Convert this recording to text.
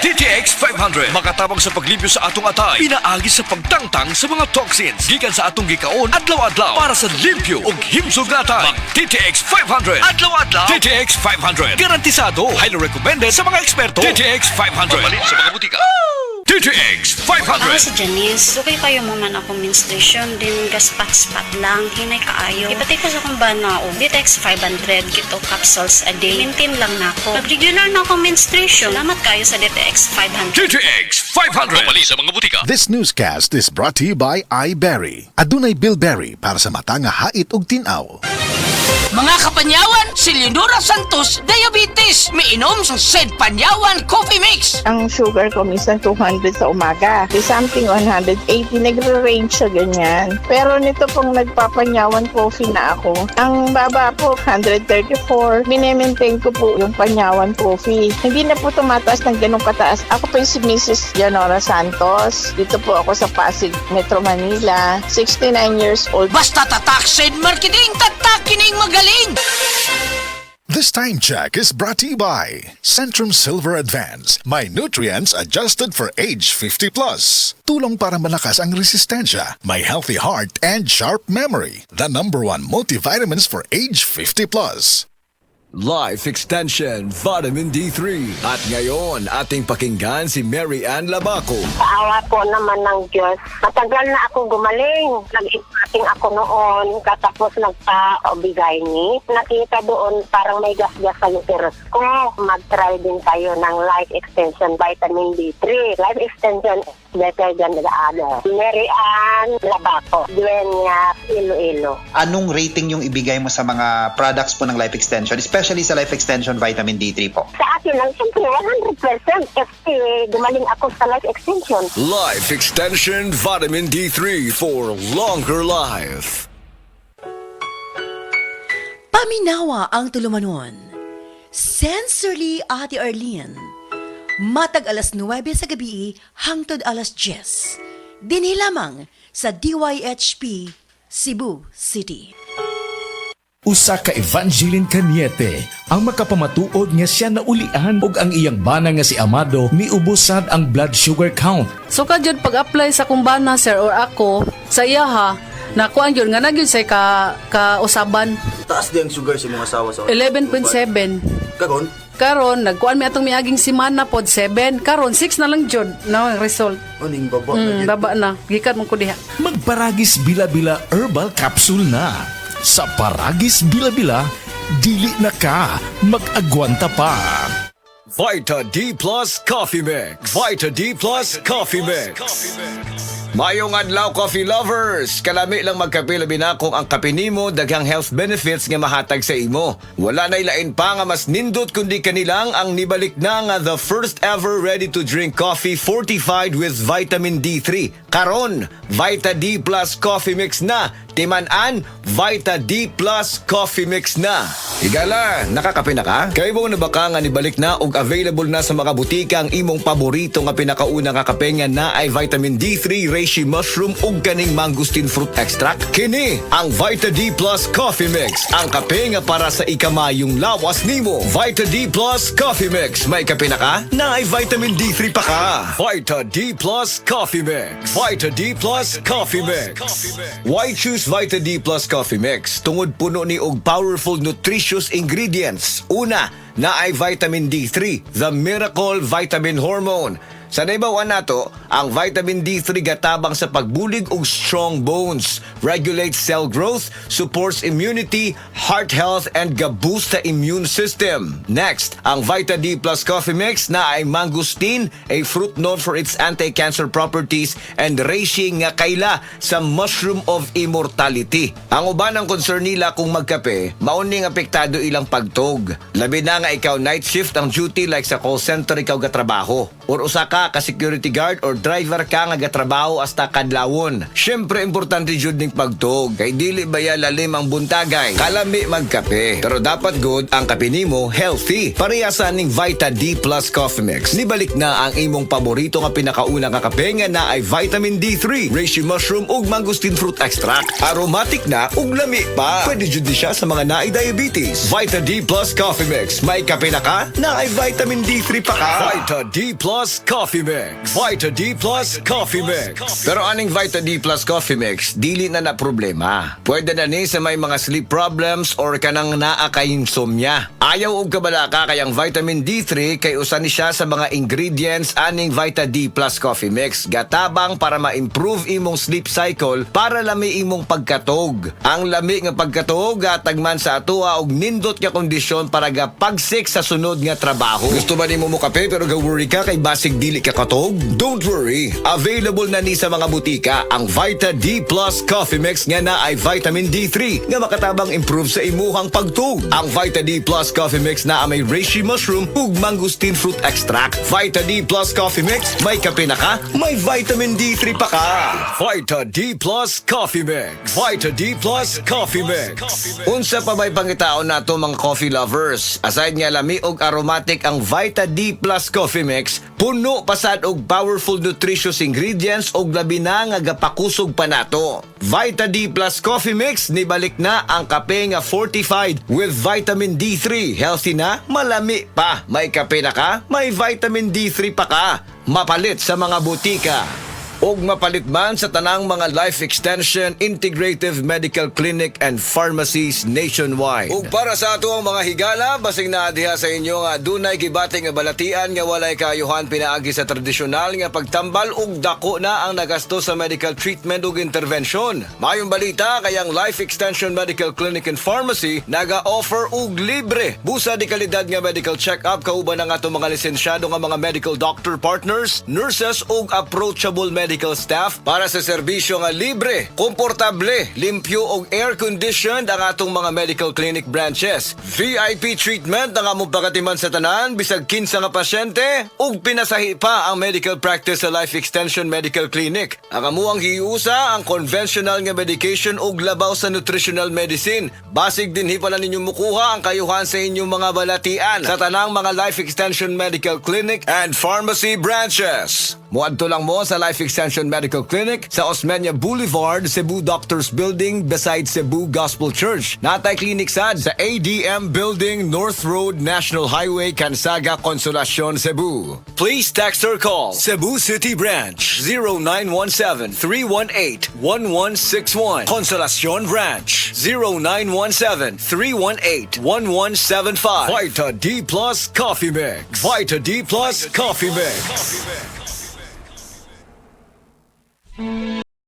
DTX 500 makatabang sa paglibyo sa atong atay, pinaagi sa pagtangtang sa mga toxins gikan sa atong gikaon adlaw-adlaw para sa limpyo ug himsog na atay. Mag DTX 500 adlaw-adlaw. DTX 500 garantisado, highly recommended sa mga eksperto. DTX 500 mabalin sa mga butika. DTX 500. Ako si Janice. Okay kayo mo man ako menstruation din gaspat-spat lang. Hinay kaayo. Ipatay ko sa kong bana o DTX 500 kito capsules a day. Maintain lang na ako. Pag regular na ako menstruation, salamat kayo sa DTX 500. DTX 500 mabalin sa mga butika. This newscast is brought to you by iBerry. Adunay Bilberry para sa mata nga hait ug tin-aw. Mga kapanyawan, si Leonora Santos, diabetes. Miinom sa Sed Panyawan Coffee Mix. Ang sugar ko minsan 200 sa umaga. May something 180, nagre-range siya ganyan. Pero nito pong nagpapanyawan coffee na ako, ang baba po 134. Minemaintain ko po yung panyawan coffee. Hindi na po tumataas ng ganong kataas. Ako po yung si Mrs. Leonora Santos. Dito po ako sa Pasig, Metro Manila. 69 years old. Basta tatak Sed Marketing, tatak kining magaling. This time check is brought to you by Centrum Silver Advance. My nutrients adjusted for age 50 plus. Tulong para malakas ang resistensya, may healthy heart and sharp memory. The #1 multivitamins for age 50 plus. Life Extension Vitamin D3. At ngayon, ating pakinggan si Mary Ann Labaco. Sa awa po naman ng Diyos, matagal na ako gumaling. Nag-ipating ako noon, katapos nagpa-obigay ni. Nakita doon parang may gas-gas sa uterus ko. Mag-try din tayo ng Life Extension Vitamin D3. Life Extension is better than the other. Mary Ann Labaco, Dueñas, Iloilo. Anong rating yung ibigay mo sa mga products po ng Life Extension, especially sa Life Extension Vitamin D3 po? Sa akin lang, siyempre, 100% kasi gumaling ako sa Life Extension. Life Extension Vitamin D3 for longer life. Paminawa ang tulumanon. Sensorily Ate Arlene. Matag alas 9 sa gabi hangtod alas 10. Dinhi lamang sa DYHP Cebu City. Usa ka Evangeline Cañete ang makapamatuod nga siya naulian ug ang iyang bana nga si Amado miubusad ang blood sugar count. So kadyod pag-apply sa kumbana sir or ako sa iya ha, nakuan yun nga nagyod say ka usaban. Taas di ang sugar sa mga asawa sa 11.7. Karon nagkuan mi atong miaging semana pod 7. Karon 6 na lang jud na ang result. Aning baba baba na. Gikan mo ko diha. Magparagis bila-bila herbal capsule na. Sa Paragis Bila-Bila, dili na ka mag-agwanta pa. Vita D Plus Coffee Mix. Vita D Plus Coffee Mix. Mayong adlaw coffee lovers, kalami lang magkape labi na kung ang kape nimo daghang health benefits nga mahatag sa imo. Wala na ilain pa nga mas nindot kundi kanilang ang nibalik na nga the first ever ready to drink coffee fortified with vitamin D3. Karon, Vita D Plus Coffee Mix na. Timan-an, Vita D Plus Coffee Mix na. Higala, nakakape na ka? Kay mo na baka nga nibalik na ug available na sa mga butika ang imong paborito nga pinakauna nga kape nga na ay vitamin D3, reishi mushroom ug kaning mangosteen fruit extract. Kini ang Vita D Plus Coffee Mix, ang kape nga para sa ikamayong lawas nimo. Vita D Plus Coffee Mix, may kape na ka? Na ay vitamin D3 pa ka. Vita D Plus Coffee Mix. Vita D Plus Coffee Mix. Why choose Vita D Plus Coffee Mix? Tungod puno ni og powerful nutritious ingredients. Una, na ay vitamin D3, the miracle vitamin hormone. Sa naibawan nato, ang vitamin D3 gatabang sa pagbulig og strong bones, regulates cell growth, supports immunity, heart health, and ga-boost sa immune system. Next, ang Vita D Plus Coffee Mix na ay mangosteen, a fruit known for its anti-cancer properties, and reishi nga kaila sa mushroom of immortality. Ang uban ang concern nila kung magkape, mauning apektado ilang pagtog. Labi na nga ikaw night shift ang duty like sa call center ikaw gatrabaho. Or usa ka security guard or driver ka nga gatrabaho hasta kadlawon. Syempre importante jud ning pagtog kay dili baya lalim ang buntagay. Kalami magkape. Pero dapat good ang kape nimo healthy. Parehasa ning Vita D Plus Coffee Mix. Nibalik na ang imong paborito nga pinakauna nga kape nga na ay vitamin D3, reishi mushroom ug mangosteen fruit extract. Aromatic na ug lami pa. Pwede jud siya sa mga naay diabetes. Vita D Plus Coffee Mix. May kape na ka? Na ay vitamin D3 pa ka. Vita D Plus Plus Coffee Mix. Vita D Plus Coffee Mix. Pero aning Vita D Plus Coffee Mix, dili na na problema. Pwede na ni sa may mga sleep problems or kanang naa kay insomnia. Ayaw og kabalaka kay ang vitamin D3 kay usa ni siya sa mga ingredients aning Vita D Plus Coffee Mix. Gatabang para ma-improve imong sleep cycle para lami imong pagkatog. Ang lami nga pagkatog gatagman sa atoa og nindot nga kondisyon para gapagsik sa sunod nga trabaho. Gusto ba nimo mo kape pero ga-worry ka kay basig dili ka katog? Don't worry. Available na ni sa mga butika ang Vita D Plus Coffee Mix nga na ay vitamin D3 nga makatabang improve sa imuhang pagtug. Ang Vita D Plus Coffee Mix na may reishi mushroom ug mangosteen fruit extract. Vita D Plus Coffee Mix, may kape na ka, may vitamin D3 pa ka. Vita D Plus Coffee Mix. Vita D Plus Coffee Mix. Unsa pa may pangitaon nato mga coffee lovers? Aside nga lami og aromatic ang Vita D Plus Coffee Mix, puno pasad og powerful nutritious ingredients og labi na nga gapakusog pa nato. Vita D Plus Coffee Mix, nibalik na ang kape nga fortified with vitamin D3. Healthy na, malami pa. May kape na ka, may vitamin D3 pa ka. Mapalit sa mga butika. Og mapalit man sa tanang mga life extension, integrative medical clinic and pharmacies nationwide. Ug para sa ato ang mga higala, basig na diha sa inyo nga dunay gibati nga balatian nga walay kaayuhan pinaagi sa tradisyonal nga pagtambal ug dako na ang nagasto sa medical treatment ug intervention. Mayong balita kay ang Life Extension Medical Clinic and Pharmacy naga-offer og libre busa di kalidad nga medical check-up kauban ang ato mga lisensyado nga mga medical doctor partners, nurses ug approachable medical staff para sa serbisyo nga libre, komportable, limpyo ug air-conditioned ang atong mga medical clinic branches. VIP treatment ang among pagatiman sa tanan bisag kinsa nga pasyente ug pinasahi pa ang medical practice sa Life Extension Medical Clinic. Ang amuang hiusa ang conventional nga medication ug labaw sa nutritional medicine. Basig dinhi pala ninyo mukuha ang kayuhan sa inyong mga balatian sa tanang mga Life Extension Medical Clinic and Pharmacy branches. Muadto lang mo sa Life Extension Medical Clinic sa Osmeña Boulevard, Cebu Doctors Building beside Cebu Gospel Church. Natay clinic sad sa ADM Building, North Road, National Highway, Cansaga, Consolacion, Cebu. Please text or call Cebu City Branch 0917-318-1161. Consolacion Branch 0917-318-1175. Vita D Plus Coffee Mix. Vita D Plus Coffee Mix.